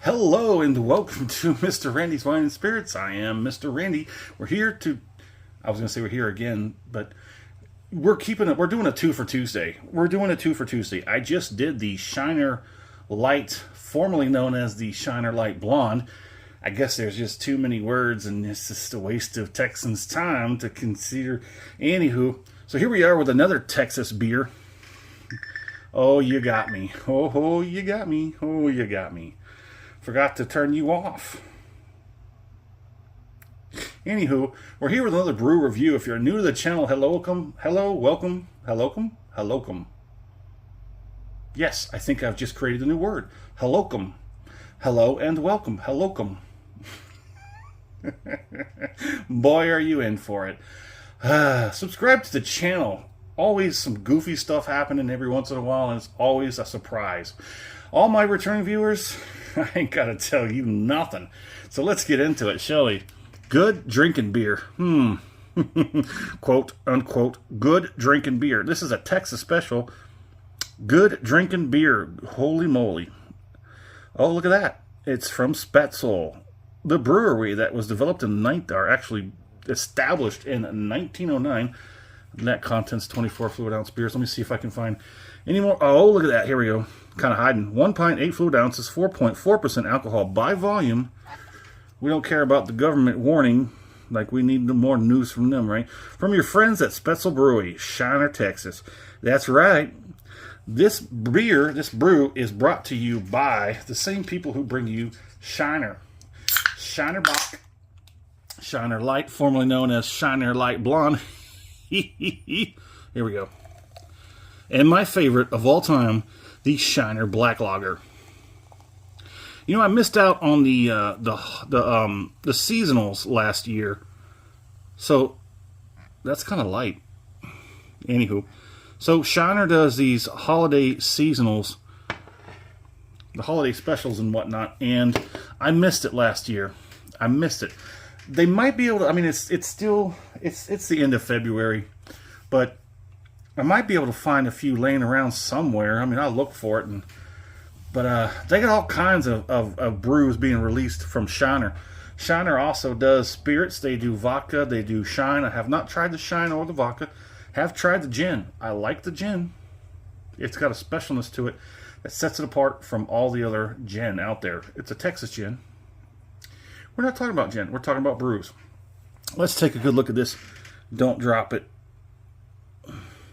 Hello and welcome to Mr. Randy's Wine and Spirits. I am Mr. Randy. We're here to, I was going to say we're here again, but we're doing a 2 for Tuesday. I just did the Shiner Light, formerly known as the Shiner Light Blonde. I guess there's just too many words and it's just a waste of Texans' time to consider. Anywho, so here we are with another Texas beer. Oh, you got me. Oh, you got me. Oh, you got me. Forgot to turn you off. Anywho, we're here with another brew review. If you're new to the channel, welcome. Yes, I think I've just created a new word. Hellocum. Hello and welcome. Hellocum. Boy, are you in for it. Subscribe to the channel. Always some goofy stuff happening every once in a while, and it's always a surprise. All my returning viewers, I ain't got to tell you nothing. So let's get into it, shall we? Good drinking beer. Quote, unquote, good drinking beer. This is a Texas special. Good drinking beer. Holy moly. Oh, look at that. It's from Spetzel, the brewery that was developed actually established in 1909. Net contents 24 fluid ounce beers. Let me see if I can find any more. Oh, look at that. Here we go. Kind of hiding. 1 pint, 8 fluid ounces, 4.4% alcohol by volume. We don't care about the government warning. Like we need more news from them, right? From your friends at Spetzel Brewery, Shiner, Texas. That's right. This brew is brought to you by the same people who bring you Shiner. Shiner Bock. Shiner Light, formerly known as Shiner Light Blonde. Here we go. And my favorite of all time, the Shiner Black Lager. You know, I missed out on the seasonals last year, so that's kind of light. Anywho, so Shiner does these holiday seasonals, the holiday specials and whatnot, and I missed it last year. I missed it. They might be able to, I mean, it's the end of February, but I might be able to find a few laying around somewhere. I mean, I'll look for it, but they got all kinds of brews being released from Shiner. Shiner also does spirits. They do vodka. They do shine. I have not tried the shine or the vodka. Have tried the gin. I like the gin. It's got a specialness to it that sets it apart from all the other gin out there. It's a Texas gin. We're not talking about gin. We're talking about brews. Let's take a good look at this. Don't drop it.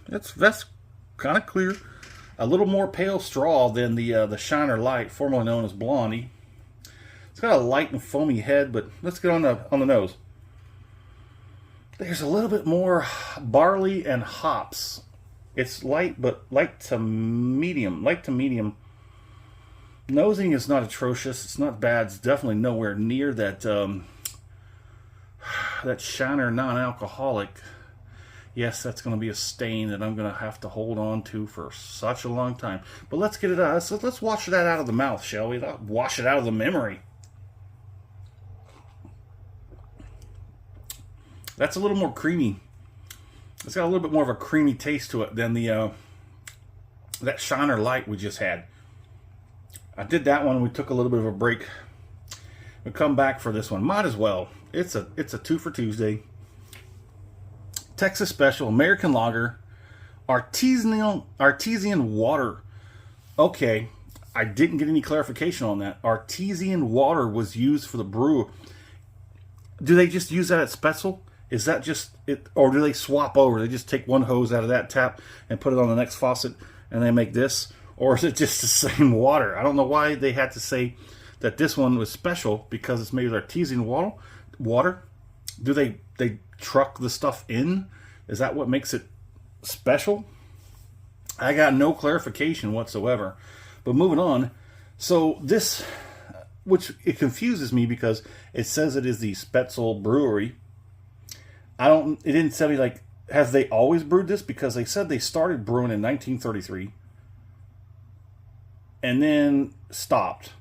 That's kind of clear. A little more pale straw than the Shiner Light, formerly known as Blondie. It's got a light and foamy head, but let's get on the nose. There's a little bit more barley and hops. It's light, but light to medium. Nosing is not atrocious. It's not bad. It's definitely nowhere near that that Shiner non-alcoholic. Yes, that's going to be a stain that I'm going to have to hold on to for such a long time. But let's get it out. So let's wash that out of the mouth, shall we? Wash it out of the memory. That's a little more creamy. It's got a little bit more of a creamy taste to it than the that Shiner Light we just had. I did that one. We took a little bit of a break. We come back for this one. Might as well. It's a 2 for Tuesday. Texas Special American Lager, artesian water. Okay, I didn't get any clarification on that. Artesian water was used for the brew. Do they just use that at Spetzel? Is that just it, or do they swap over? They just take one hose out of that tap and put it on the next faucet, and they make this? Or is it just the same water? I don't know why they had to say that this one was special because it's made with artesian water. Do they truck the stuff in? Is that what makes it special? I got no clarification whatsoever. But moving on. So this, which it confuses me because it says it is the Spetzel Brewery. It didn't tell me, like, have they always brewed this? Because they said they started brewing in 1933. And then stopped.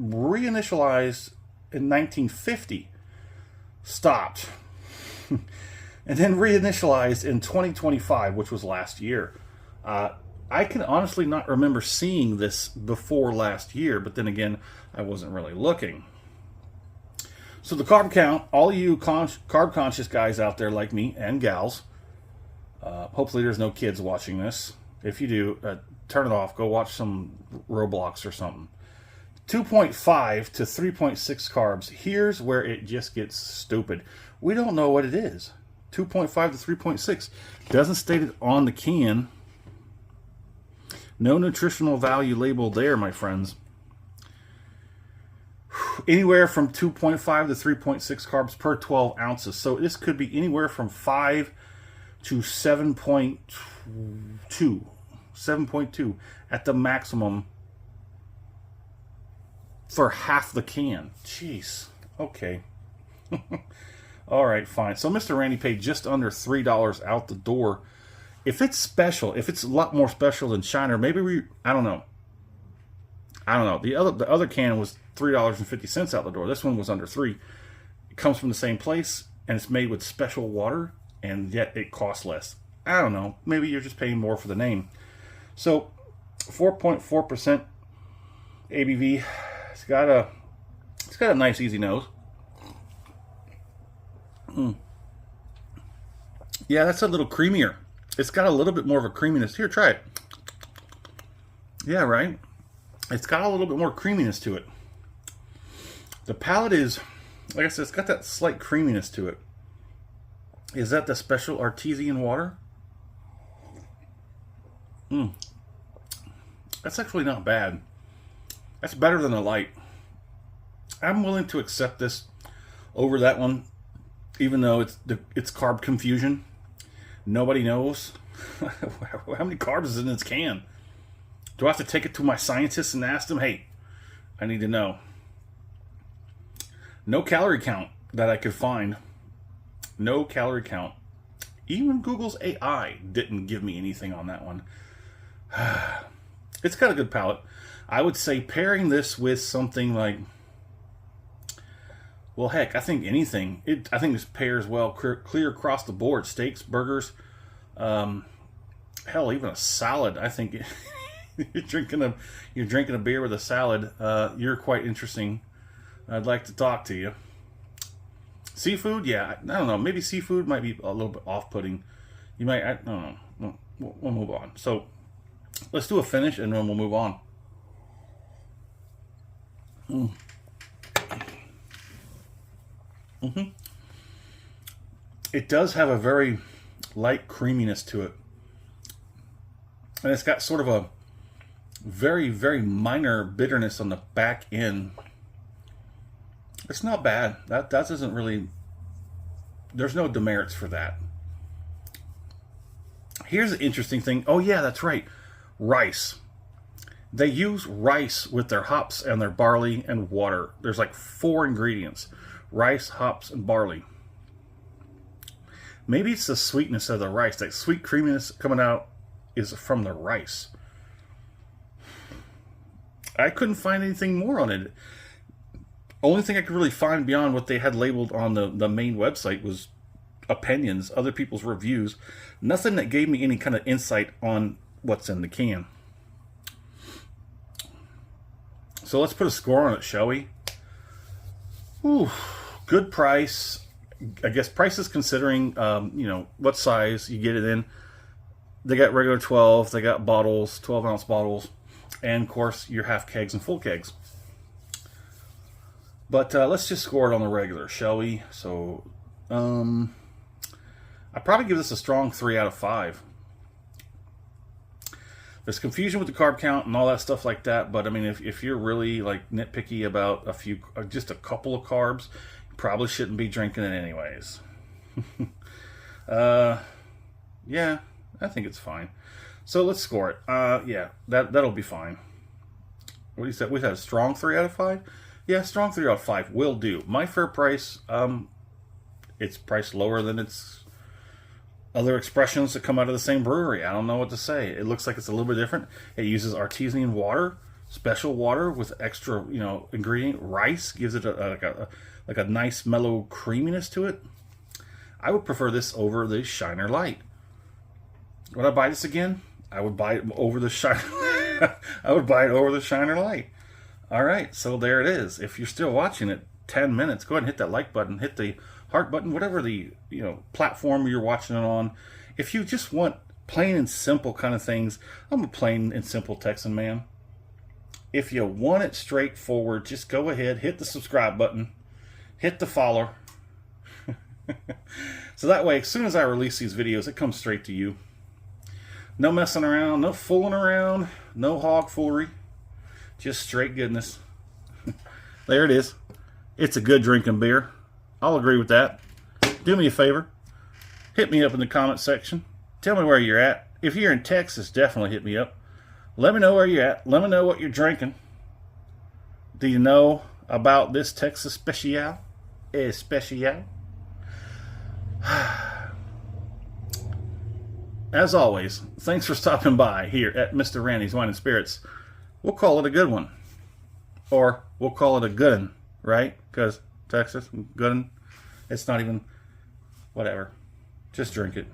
Reinitialized in 1950. Stopped. And then reinitialized in 2025, which was last year. I can honestly not remember seeing this before last year, but then again, I wasn't really looking. So the carb count, all you carb conscious guys out there like me and gals, hopefully there's no kids watching this. If you do, turn it off. Go watch some Roblox or something. 2.5 to 3.6 carbs. Here's where it just gets stupid. We don't know what it is. 2.5 to 3.6. Doesn't state it on the can. No nutritional value label there, my friends. Anywhere from 2.5 to 3.6 carbs per 12 ounces. So this could be anywhere from 5 to 7.2. 7.2 at the maximum for half the can. Jeez. Okay. All right, fine. So Mr. Randy paid just under $3 out the door. If it's special, if it's a lot more special than Shiner, maybe I don't know. The other can was $3.50 out the door. This one was under $3. It comes from the same place, and it's made with special water, and yet it costs less. I don't know. Maybe you're just paying more for the name. So, 4.4% ABV. It's got a nice, easy nose. Yeah, that's a little creamier. It's got a little bit more of a creaminess. Here, try it. Yeah, right? It's got a little bit more creaminess to it. The palate is, like I said, it's got that slight creaminess to it. Is that the special artesian water? That's actually not bad. That's better than the light. I'm willing to accept this over that one, even though it's carb confusion. Nobody knows how many carbs is in this can. Do I have to take it to my scientists and ask them, hey, I need to know. No calorie count that I could find. No calorie count. Even Google's AI didn't give me anything on that one. It's got a good palate. I would say pairing this with something like, well, heck, I think anything. I think this pairs well clear across the board. Steaks, burgers, hell, even a salad. I think you're drinking a beer with a salad. You're quite interesting. I'd like to talk to you. Seafood, yeah, I don't know. Maybe seafood might be a little bit off-putting. You might, I don't know. We'll move on. So let's do a finish and then we'll move on. It does have a very light creaminess to it. And it's got sort of a very, very minor bitterness on the back end. It's not bad. That doesn't really... There's no demerits for that. Here's an interesting thing. Oh yeah, that's right. Rice. They use rice with their hops and their barley and water. There's like 4 ingredients. Rice, hops, and barley. Maybe it's the sweetness of the rice. That sweet creaminess coming out is from the rice. I couldn't find anything more on it. Only thing I could really find beyond what they had labeled on the main website was opinions, other people's reviews. Nothing that gave me any kind of insight on what's in the can. So let's put a score on it, shall we? Ooh, good price. I guess prices considering, what size you get it in. They got regular 12. They got bottles, 12-ounce bottles. And, of course, your half kegs and full kegs. But let's just score it on the regular, shall we? So, I'd probably give this a strong 3 out of 5. There's confusion with the carb count and all that stuff like that, but I mean, if you're really like nitpicky about just a couple of carbs, you probably shouldn't be drinking it anyways. Yeah, I think it's fine. So let's score it. Yeah, that'll be fine. What do you say? We had a strong 3 out of 5? Yeah, strong 3 out of 5 will do. My fair price, it's priced lower than its other expressions that come out of the same brewery. I don't know what to say. It looks like it's a little bit different. It uses artesian water, special water with extra, ingredient. Rice gives it a nice mellow creaminess to it. I would prefer this over the Shiner Light. Would I buy this again? I would buy it over the Shiner. I would buy it over the Shiner Light. All right, so there it is. If you're still watching it 10 minutes, go ahead and hit that like button, hit the heart button, whatever the platform you're watching it on. If you just want plain and simple kind of things, I'm a plain and simple Texan man. If you want it straightforward, just go ahead, hit the subscribe button, hit the follow. So that way, as soon as I release these videos, it comes straight to you. No messing around, no fooling around, no hog foolery. Just straight goodness. There it is. It's a good drinking beer. I'll agree with that. Do me a favor. Hit me up in the comment section. Tell me where you're at. If you're in Texas, definitely hit me up. Let me know where you're at. Let me know what you're drinking. Do you know about this Texas special? Special? As always, thanks for stopping by here at Mr. Randy's Wine and Spirits. We'll call it a good one. Or we'll call it a good one, right? Because Texas, good one. It's not even, whatever. Just drink it.